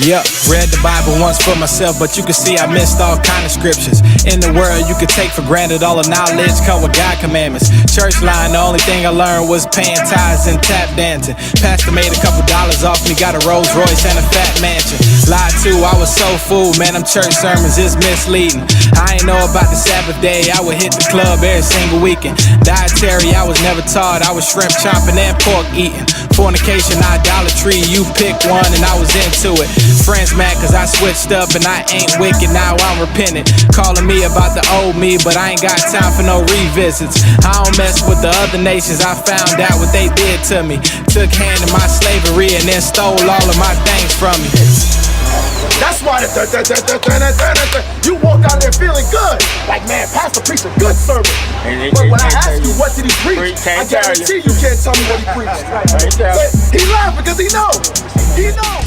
Yep, read the Bible once for myself, but you can see I missed all kind of scriptures. In the world, you could take for granted all the knowledge come with God commandments. Church line, the only thing I learned was paying tithes and tap dancing. Pastor made a couple dollars off me, got a Rolls Royce and a fat mansion. Lied to, I was so fooled, man, them church sermons is misleading. I ain't know about the Sabbath day, I would hit the club every single weekend. Dietary, I was never taught, I was shrimp chomping and pork eating. Fornication, idolatry, you pick one and I was into it. Friends mad cause I switched up and I ain't wicked, now I'm repentant. Calling me about the old me, but I ain't got time for no revisits. I don't mess with the other nations, I found out what they did to me. Took hand in my slavery and then stole all of my things from me. That's why you walk out there feeling good. Like, man, Pastor preached a good sermon. But when I ask you what did he preach, I guarantee you can't tell me what he preached. He laughing because he knows. He knows.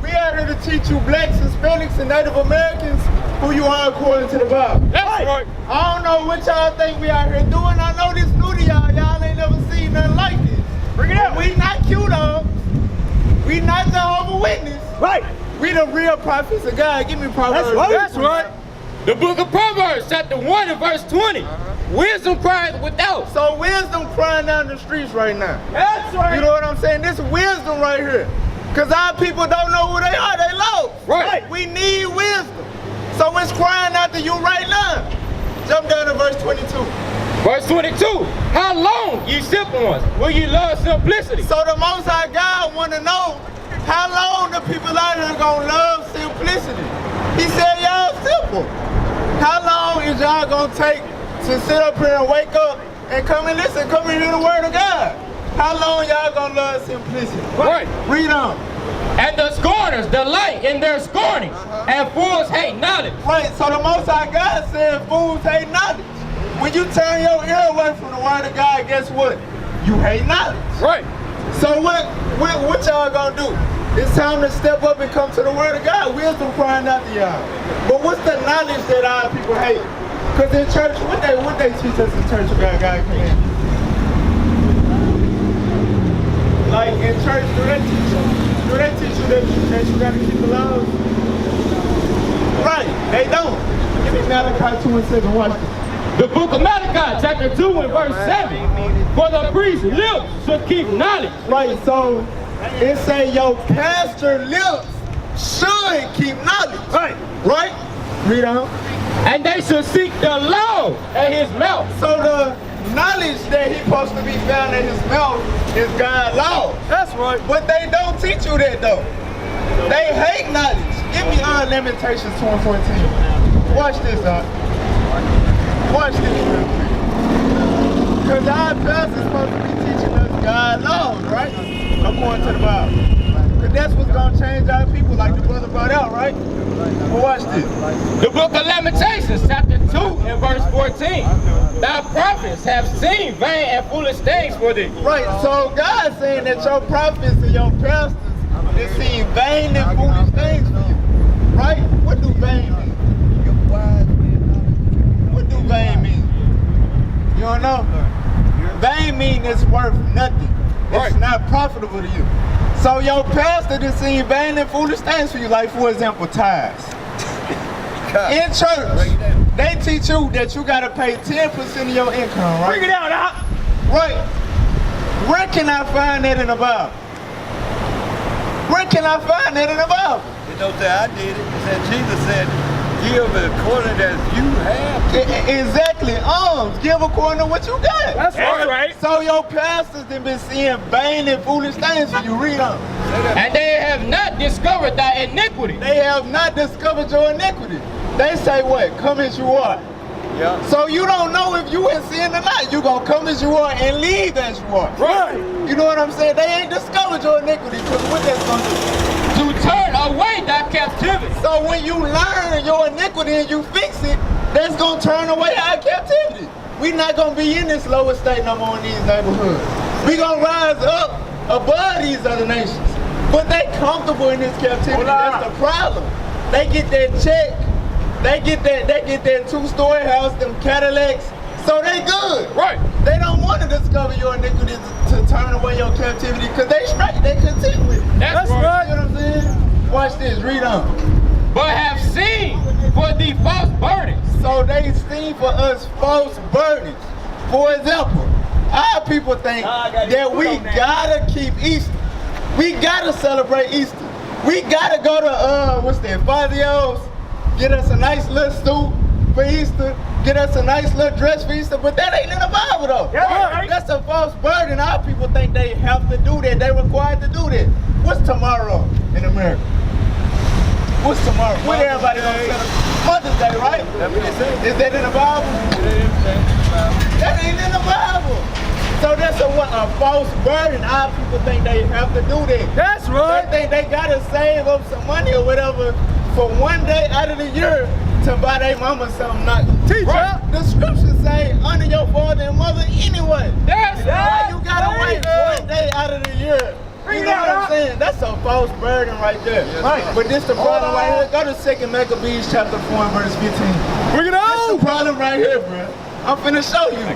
We out here to teach you blacks, Hispanics, and Native Americans who you are according to the Bible. That's right. I don't know what y'all think we out here doing. I know this new to y'all. Y'all ain't never seen nothing like this. Bring it up. We not Q-Dog. We not Jehovah's Witness. Right. We the real prophets of God. Give me Proverbs. That's right. The book of Proverbs, chapter 1 and verse 20. Wisdom cries without. So wisdom crying down the streets right now. That's right. You know what I'm saying? This wisdom right here. Because our people don't know who they are. They lost. Right. We need wisdom. So it's crying out to you right now. Jump down to verse 22. Verse 22. How long, ye simple ones, will ye love simplicity? So the Most High God want to know how long the people out here gonna love simplicity. He said y'all simple. How long is y'all gonna take to sit up here and wake up and come and listen, come and hear the word of God? How long y'all gonna love simplicity? Right. Read on. And the scorners delight in their scorning, and fools hate knowledge. Right, so the Most High God said fools hate knowledge. When you turn your ear away from the word of God, guess what? You hate knowledge. Right. So what y'all gonna do? It's time to step up and come to the word of God. Wisdom crying out to y'all. But what's the knowledge that our people hate? Because in church, what they teach us in church about God commandments? Like in church, do they teach you that you gotta keep the laws? Right, they don't. Give me Malachi 2 and 7, watch this. The book of Malachi, chapter 2 and verse 7. For the priest's lips should keep knowledge. Right, so it say your pastor lips should keep knowledge. Right. Right? Read on. And they should seek the law at his mouth. So the knowledge that he's supposed to be found in his mouth is God's law. That's right. But they don't teach you that though. They hate knowledge. Give me Lamentations 2 and 14. Watch this, Watch this real quick. Because our pastor's supposed to be teaching us God's laws, right? According to the Bible. Because that's what's going to change our people, like the brother brought out, right? But watch this. The book of Lamentations, chapter 2 and verse 14. Thy prophets have seen vain and foolish things for thee. Right, so God's saying that your prophets and your pastors is seeing vain and foolish things for you. Right? What do vain mean? What do vain mean? You don't know? Vain mean it's worth nothing. It's not profitable to you. So your pastor is seeing vain and foolish things for you, like for example, tithes. In church, they teach you that you gotta pay 10% of your income, right? Bring it out, Right. Where can I find that in the Bible? Where can I find that in the Bible? It don't say I did it. It said Jesus said, give according as you have. Exactly. Give according to what you got. That's right. So your pastors have been seeing vain and foolish things for you. Read on. And they have not discovered thy iniquity. They have not discovered your iniquity. They say what? Come as you are. Yeah. So you don't know if you in sin or not. You gonna come as you are and leave as you are. Right. You know what I'm saying? They ain't discovered your iniquity, because what that's gonna do? To turn away thy captivity. So when you learn your iniquity and you fix it, that's gonna turn away our captivity. We not gonna be in this lower state no more in these neighborhoods. We gonna rise up above these other nations. But they comfortable in this captivity. That's the problem. They get that check. They get that 2-story house, them Cadillacs. So they good. Right. They don't want to discover your iniquity to turn away your captivity because they straight, they content with it. That's right. You know what I'm saying? Watch this, read on. But have seen for the false burdens. So they seen for us false burdens. For example, our people think that we gotta keep Easter. We gotta celebrate Easter. We gotta go to Fazio's, get us a nice little suit for Easter, get us a nice little dress for Easter, but that ain't in the Bible though. Yeah. That's a false burden. Our people think they have to do that. They required to do that. What's tomorrow in America? What's tomorrow? What everybody gonna celebrate? Mother's Day, right? That's what they say. Is that in the Bible? That ain't in the Bible. So that's a false burden. Our people think they have to do that. That's right. They think they gotta save up some money or whatever for one day out of the year to buy their mama something. Teacher. The scriptures say honor your father and mother anyway. That's Why right. you gotta wait one day out of the year? You know what I'm saying? That's a false burden right there. Yes, Right. sir. But this the problem right here. Go to 2 Maccabees chapter 4 and verse 15. Bring it That's on. the problem right here, bro. I'm finna show you.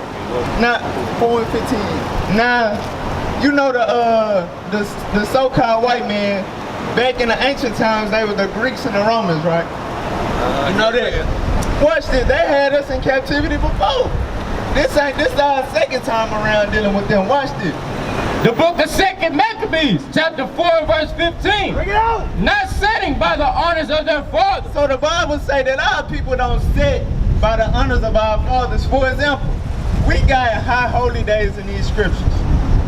Now, 4 and 15. Now, you know the so-called white man, back in the ancient times, they were the Greeks and the Romans, right? You know that? Watch this. They had us in captivity before. This our second time around dealing with them. Watch this. The book of 2 Maccabees, chapter 4 and verse 15. Bring it out. Not setting by the honors of their fathers. So the Bible say that our people don't sit by the honors of our fathers. For example, we got high holy days in these scriptures.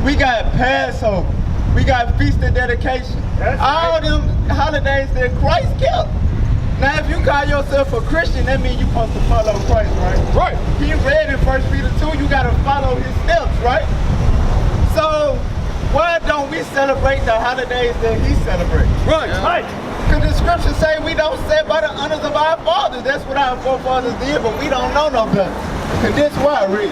We got Passover. We got Feast of Dedication. All them holidays that Christ kept. Now, if you call yourself a Christian, that means you're supposed to follow Christ, right? Right. He read in 1 Peter 2, you got to follow his steps, right? So, why don't we celebrate the holidays that he celebrates? Right. Because the scriptures say we don't set by the honors of our fathers. That's what our forefathers did, but we don't know no better. And that's why I read.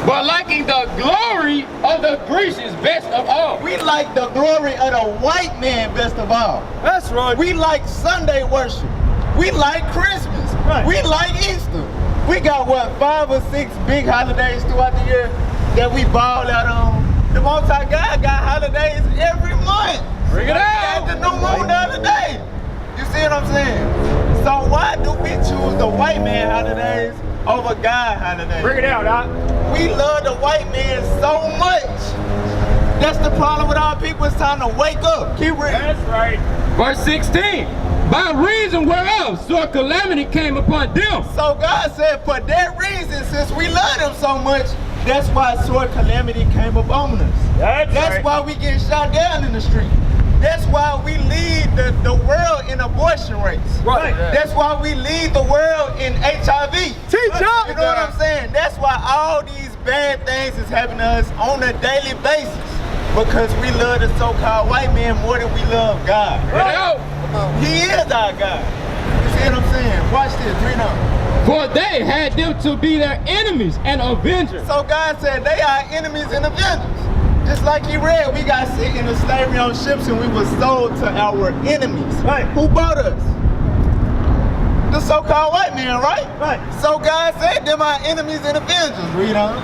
But liking the glory of the Grecians best of all. We like the glory of the white man best of all. That's right. We like Sunday worship. We like Christmas. Right. We like Easter. We got, 5 or 6 big holidays throughout the year that we ball out on. The Most High God got holidays every month. Bring it He out. had the new moon the other day. You see what I'm saying? So why do we choose the white man holidays over God holidays? Bring it out, Doc. We love the white man so much. That's the problem with our people. It's time to wake up. Keep reading. That's right. Verse 16. By reason whereof sore calamity came upon them. So God said, for that reason, since we love them so much, that's why sore calamity came upon us. That's why we get shot down in the street. That's why we lead the world in abortion rates. Right. That's why we lead the world in HIV. Teacher. You know what I'm saying? That's why all these bad things is happening to us on a daily basis. Because we love the so-called white man more than we love God. Bring it out. He is our God. You see what I'm saying? Watch this, read on. For they had them to be their enemies and avengers. So God said they are enemies and avengers. Just like he read, we got sent into slavery on ships and we were sold to our enemies. Right. Who bought us? The so-called white man, right? Right. So God said them are enemies and avengers. Read on.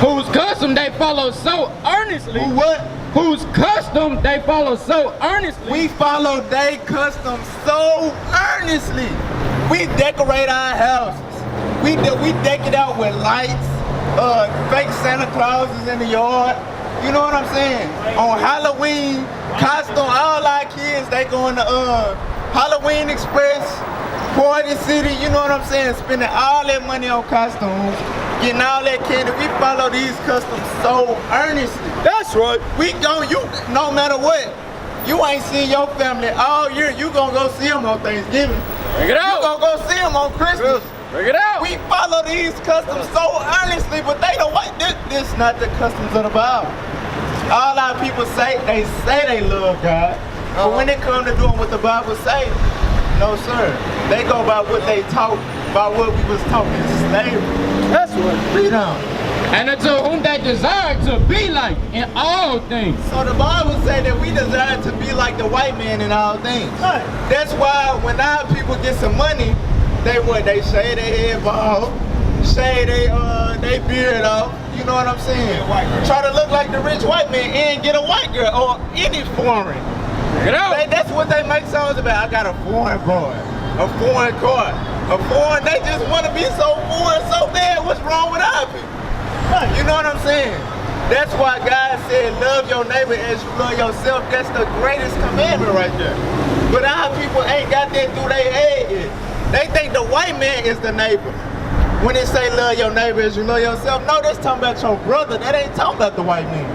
Whose custom they follow so earnestly. Who what? Whose custom they follow so earnestly. We follow their customs so earnestly. We decorate our houses. We deck it out with lights, fake Santa Clauses in the yard. You know what I'm saying? On Halloween, costume, all our kids, they going to Halloween Express, Party City, you know what I'm saying? Spending all that money on costumes, getting all that candy. We follow these customs so earnestly. That's right. No matter what, you ain't seen your family all year. You gonna go see them on Thanksgiving. Bring it You out. gonna go see them on Christmas. Bring it out. We follow these customs so earnestly, but they don't want this not the customs of the Bible. All our people say they love God, but when it comes to doing what the Bible say, no sir. They go by what they taught, by what we was taught in slavery. That's right. Read on. And unto whom they desire to be like in all things. So the Bible say that we desire to be like the white man in all things. Right. That's why when our people get some money, they shave their head bald, shave they beard off. You know what I'm saying? Try to look like the rich white man and get a white girl or any foreign. That's what they make songs about. I got a foreign boy, a foreign car, a foreign. They just want to be so foreign so bad. What's wrong with our people? You know what I'm saying? That's why God said, love your neighbor as you love yourself. That's the greatest commandment right there. But our people ain't got that through their head yet. They think the white man is the neighbor. When they say love your neighbor as you love yourself, no, that's talking about your brother. That ain't talking about the white man.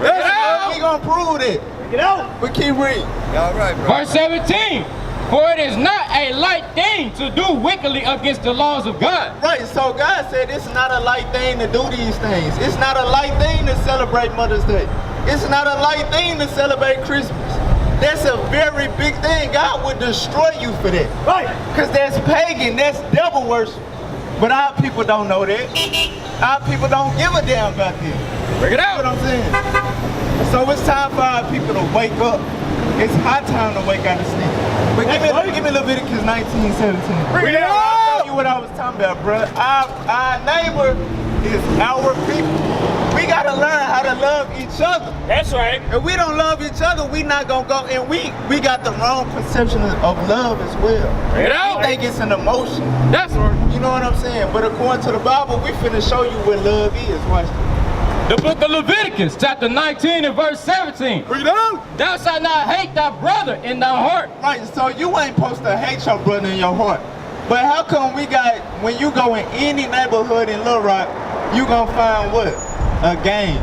We gonna prove it. Get out. But keep reading. All right, bro. Verse 17. For it is not a light thing to do wickedly against the laws of God. Right, so God said it's not a light thing to do these things. It's not a light thing to celebrate Mother's Day. It's not a light thing to celebrate Christmas. That's a very big thing. God would destroy you for that. Right. Because that's pagan, that's devil worship. But our people don't know that. Our people don't give a damn about this. Bring it out. You know what I'm saying? So it's time for our people to wake up. It's high time to wake out of sleep. But give me Leviticus 19:17. Bring it out. I'll tell you what I was talking about, bro. Our neighbor is our people. We gotta learn how to love each other. That's right. If we don't love each other, we not gonna go. And we got the wrong perception of love as well. Bring it out. We think it's an emotion. That's right. You know what I'm saying? But according to the Bible, we finna show you what love is. Watch this. The book of Leviticus, chapter 19 and verse 17. Bring it out. Thou shalt not hate thy brother in thy heart. Right, so you ain't supposed to hate your brother in your heart. But how come we got, when you go in any neighborhood in Little Rock, you gonna find what? A gang.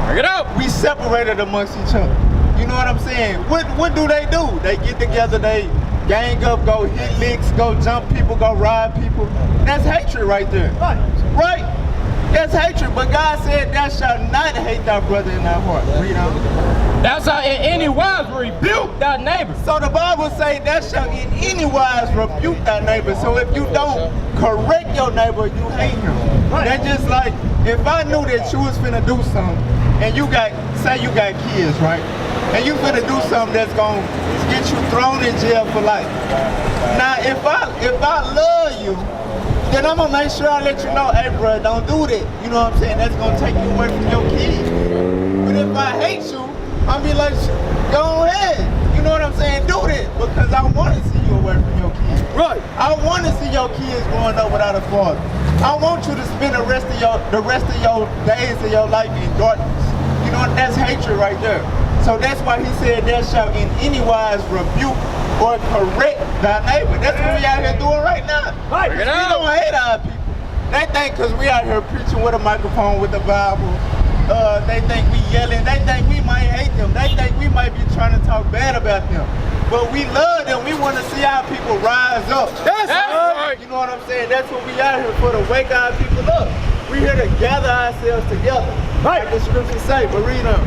Bring it out. We separated amongst each other. You know what I'm saying? What do? They get together, they gang up, go hit licks, go jump people, go rob people. That's hatred right there. Right? That's hatred, but God said thou shalt not hate thy brother in thy heart. Read on. Thou shalt in any wise rebuke thy neighbor. So the Bible say thou shalt in any wise rebuke thy neighbor. So if you don't correct your neighbor, you hate him. That's just like if I knew that you was finna do something and you got, say you got kids, right? And you finna do something that's gonna get you thrown in jail for life. Now if I love you, then I'm gonna make sure I let you know, hey bro, don't do that. You know what I'm saying? That's gonna take you away from your kids. But if I hate you, I'll be like, go ahead. You know what I'm saying? Do that because I want to see you away from your kids. Right. I want to see your kids growing up without a father. I want you to spend the rest of your days of your life in darkness. You know, that's hatred right there. So that's why he said, thou shalt in any wise rebuke or correct thy neighbor. That's what we out here doing right now. Right. We don't hate our people. They think because we out here preaching with a microphone with the Bible, they think we yelling, they think we might hate them, they think we might be trying to talk bad about them. But we love them, we want to see our people rise up. That's right. You know what I'm saying? That's what we out here for, to wake our people up. We here to gather ourselves together. Right. Like the scriptures say, but read them.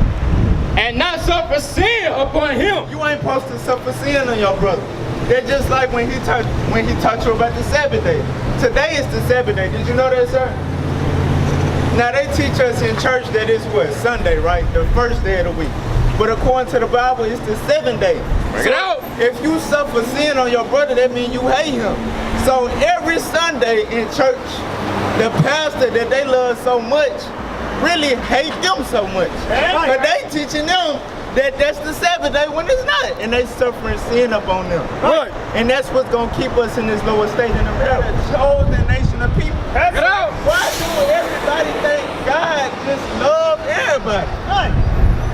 And not suffer sin upon him. You ain't supposed to suffer sin on your brother. They're just like when he taught you about the Sabbath day. Today is the Sabbath day. Did you know that, sir? Now they teach us in church that it's what? Sunday, right? The first day of the week. But according to the Bible, it's the 7th day. Bring it out. If you suffer sin on your brother, that means you hate him. So every Sunday in church, the pastor that they love so much really hate them so much. But they teaching them that that's the Sabbath day when it's not. And they suffering sin up on them. Right. And that's what's going to keep us in this lower state in America. Chosen nation of people. Get out. Why do everybody think God just love everybody? Right.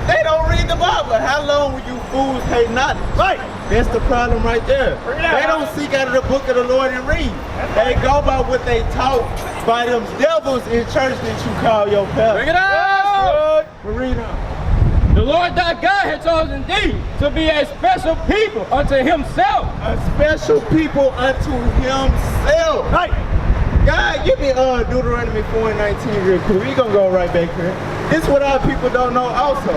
They don't read the Bible. How long will you fools hate knowledge? Right. That's the problem right there. They don't seek out of the book of the Lord and read. They go by what they taught by them devils in church that you call your pastor. Bring it out. Read on. The Lord thy God has chosen thee to be a special people unto himself. A special people unto himself. Right. God, give me Deuteronomy 4:19 real quick. We gonna go right back here. This is what our people don't know also.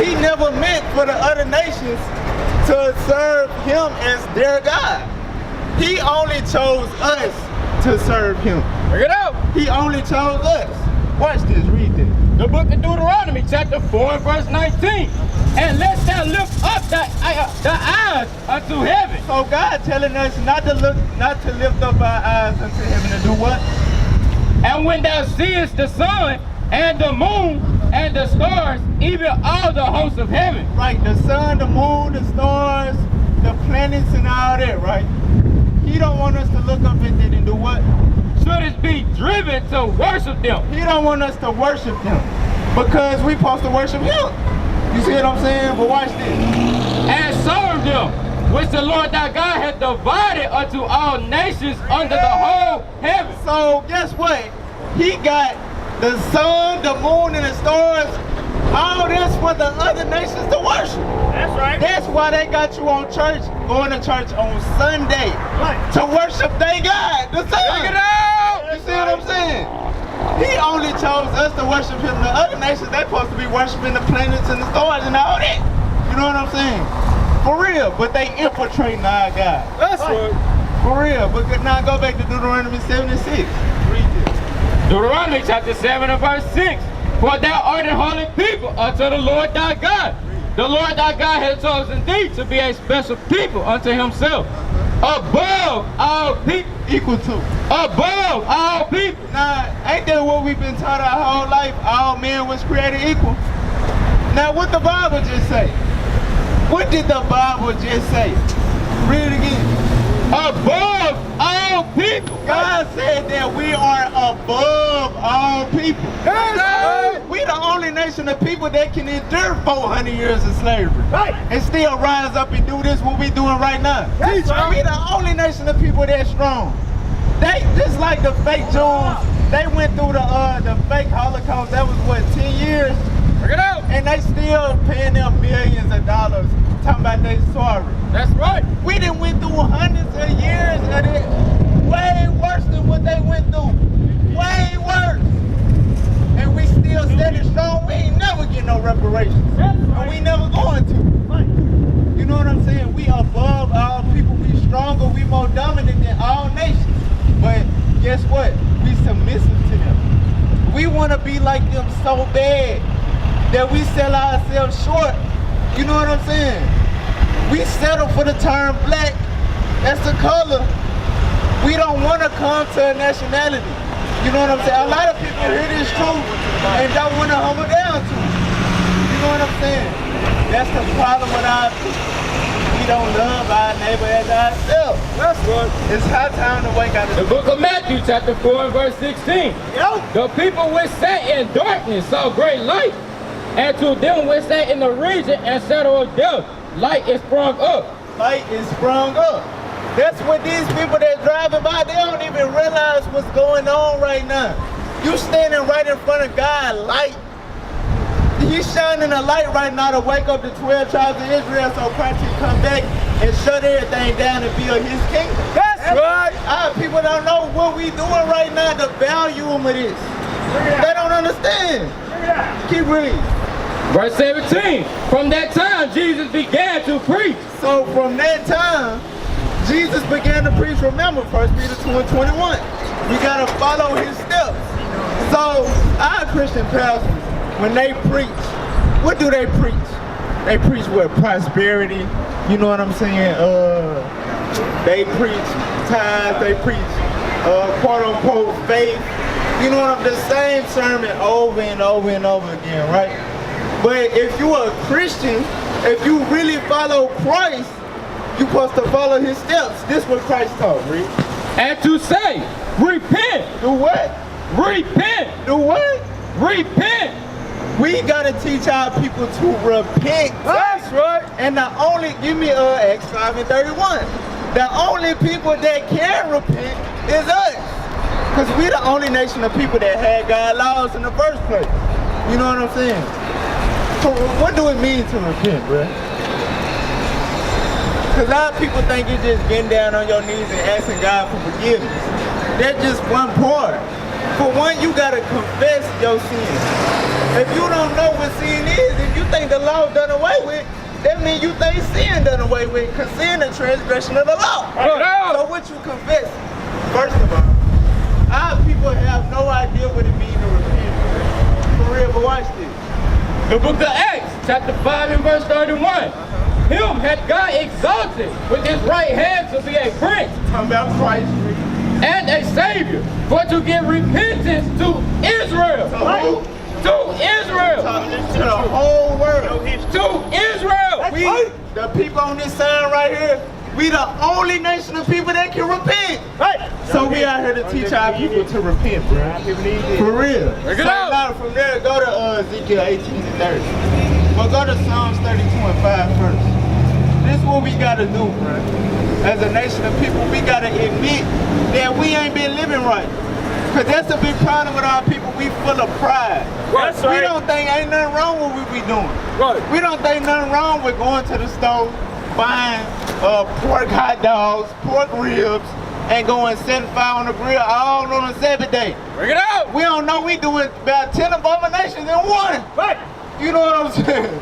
He never meant for the other nations to serve him as their God. He only chose us to serve him. Bring it out. He only chose us. Watch this, read this. The book of Deuteronomy, chapter 4 and verse 19. And let thou lift up the eyes unto heaven. So God telling us not to lift up our eyes unto heaven and do what? And when thou seest the sun and the moon and the stars, even all the hosts of heaven. Right, the sun, the moon, the stars, the planets and all that, right? He don't want us to look up at it and do what? Should it be driven to worship them? He don't want us to worship them because we supposed to worship him. You see what I'm saying? But watch this. And serve them, which the Lord thy God hath divided unto all nations under the whole heaven. So guess what? He got the sun, the moon, and the stars. All this for the other nations to worship. That's right. That's why they got you on church, going to church on Sunday to worship their God, the sun. Check it out! You see what I'm saying? He only chose us to worship him. The other nations, they supposed to be worshiping the planets and the stars and all that. You know what I'm saying? For real, but they infiltrating our God. That's right. For real, but now go back to Deuteronomy 7:6. Read this. Deuteronomy chapter 7 and verse 6. For thou art an holy people unto the Lord thy God. The Lord thy God has chosen thee to be a special people unto himself, above all people. Equal to. Above all people. Now, ain't that what we've been taught our whole life? All men was created equal. Now, what the Bible just say? What did the Bible just say? Read it again. Above all people. God said that we are above all people. We the only nation of people that can endure 400 years of slavery. Right. And still rise up and do this what we doing right now. That's right. We the only nation of people that's strong. They just like the fake Jews. They went through the fake Holocaust. That was what, 10 years? Check it out. And they still paying them millions of dollars talking about they sorry. That's right. We done went through hundreds of years of it, way worse than what they went through. Way worse. And we still steady strong. We ain't never get no reparations. And we never going to. You know what I'm saying? We above all people. We stronger. We more dominant than all nations. But guess what? We submissive to them. We want to be like them so bad that we sell ourselves short. You know what I'm saying? We settle for the term black. That's the color. We don't want to come to a nationality. You know what I'm saying? A lot of people hear this truth and don't want to humble down to it. You know what I'm saying? That's the problem with our people. We don't love our neighbor as ourselves. That's right. It's high time to wake up. The book of Matthew chapter 4 and verse 16. The people which sat in darkness saw great light. And to them which sat in the region and shadow of death, light is sprung up. Light is sprung up. That's what these people that driving by, they don't even realize what's going on right now. You standing right in front of God, light. He's shining a light right now to wake up the 12 tribes of Israel so Christ can come back and shut everything down and build his kingdom. That's right. Our people don't know what we doing right now, the value of this. They don't understand. Keep reading. Verse 17. From that time Jesus began to preach. So from that time, Jesus began to preach. Remember, 1 Peter 2 and 21. We got to follow his steps. So our Christian pastors, when they preach, what do they preach? They preach what? Prosperity. You know what I'm saying? They preach tithes. They preach quote unquote faith. You know what I'm saying? The same sermon over and over and over again, right? But if you are a Christian, if you really follow Christ, you're supposed to follow his steps. This is what Christ taught, read. And to say, repent. Do what? Repent. Do what? Repent. We gotta teach our people to repent. That's right. And the only, give me Acts 5 and 31. The only people that can repent is us. Because we the only nation of people that had God's laws in the first place. You know what I'm saying? So what do it mean to repent, bro? Because a lot of people think it's just getting down on your knees and asking God for forgiveness. That's just one part. For one, you gotta confess your sin. If you don't know what sin is, if you think the law done away with, that means you think sin done away with, because sin is transgression of the law. So what you confess? First of all, our people have no idea what it means to repent. For real, but watch this. The book of Acts, chapter 5 and verse 31. Him had God exalted with his right hand to be a prince. Talking about Christ. And a savior, for to give repentance to Israel. To who? To Israel. To the whole world. To Israel. We, the people on this side right here, we the only nation of people that can repent. Right. So we out here to teach our people to repent, bro. For real. Bring it So out. now from there, go to Ezekiel 18 and 30. But go to Psalms 32 and 5 first. This is what we gotta do, bro. As a nation of people, we gotta admit that we ain't been living right. Cause that's a big problem with our people. We full of pride. That's We right. don't think ain't nothing wrong with what we doing. Right. We don't think nothing wrong with going to the store, buying pork hot dogs, pork ribs, and going setting fire on the grill all on the Sabbath day. Bring it out. We don't know we doing about 10 abominations in one. Right. You know what I'm saying?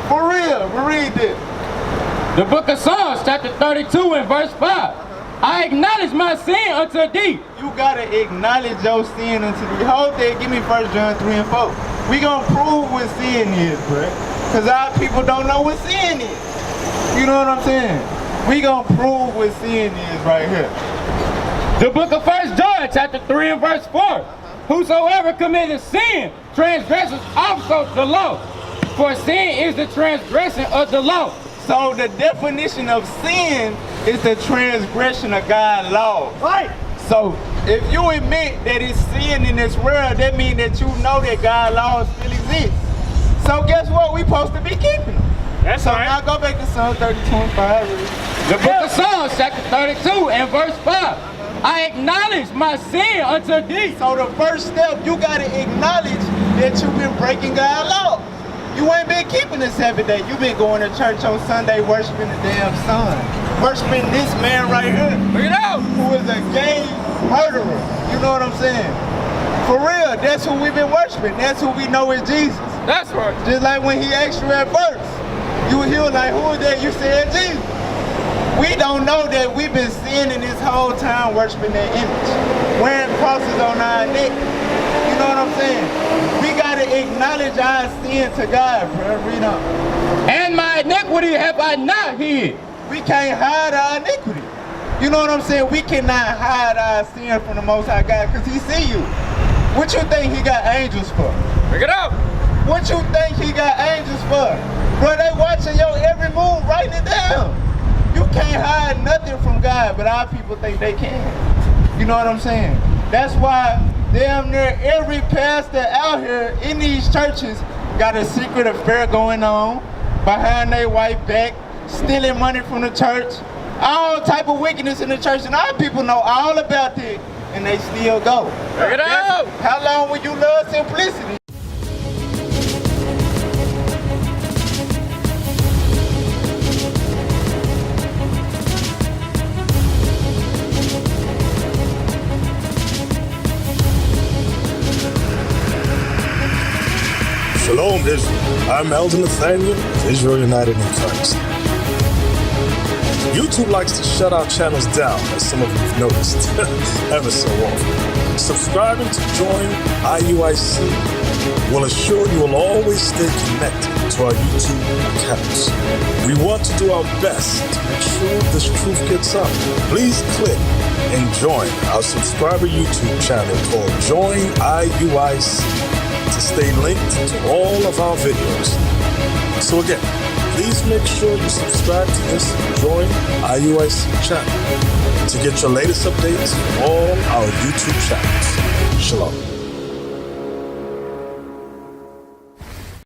For real, we read this. The book of Psalms, chapter 32 and verse 5. I acknowledge my sin unto thee. You gotta acknowledge your sin unto the whole thing. Give me 1 John 3 and 4. We gonna prove what sin is, bro. Cause our people don't know what sin is. You know what I'm saying? We gonna prove what sin is right here. The book of 1 John, chapter 3 and verse 4. Whosoever committeth sin transgresses also the law. For sin is the transgression of the law. So the definition of sin is the transgression of God's law. Right. So if you admit that it's sin in this world, that means that you know that God's law still exists. So guess what? We supposed to be keeping them. That's So right. now go back to Psalm 32 and 5. The book of Psalms, chapter 32 and verse 5. I acknowledge my sin unto thee. So the first step, you gotta acknowledge that you've been breaking God's law. You ain't been keeping the Sabbath day. You've been going to church on Sunday worshiping the damn sun. Worshiping this man right here, Bring it out. who is a gay murderer. You know what I'm saying? For real, that's who we've been worshiping. That's who we know is Jesus. That's right. Just like when he asked you at first, you was like, who is that? You said Jesus. We don't know that we've been sinning this whole time worshiping that image. Wearing crosses on our neck. You know what I'm saying? We gotta acknowledge our sin to God, bro. Read on. And my iniquity have I not hid. We can't hide our iniquity. You know what I'm saying? We cannot hide our sin from the Most High God because he see you. What you think he got angels for? Bring it out. What you think he got angels for? Bro, they watching your every move, writing it down. You can't hide nothing from God, but our people think they can. You know what I'm saying? That's why damn near every pastor out here in these churches got a secret affair going on behind their wife back, stealing money from the church, all type of wickedness in the church, and our people know all about it, and they still go. Bring it out. How long will you love simplicity? Shalom, Israel. I'm Elder Nathaniel of Israel United in Christ. YouTube likes to shut our channels down, as some of you have noticed, ever so often. Subscribing to join IUIC will assure you will always stay connected to our YouTube accounts. We want to do our best to make sure this truth gets out. Please click and join our subscriber YouTube channel called Join IUIC to stay linked to all of our videos. So again, please make sure you subscribe to this Join IUIC channel to get your latest updates from all our YouTube channels. Shalom.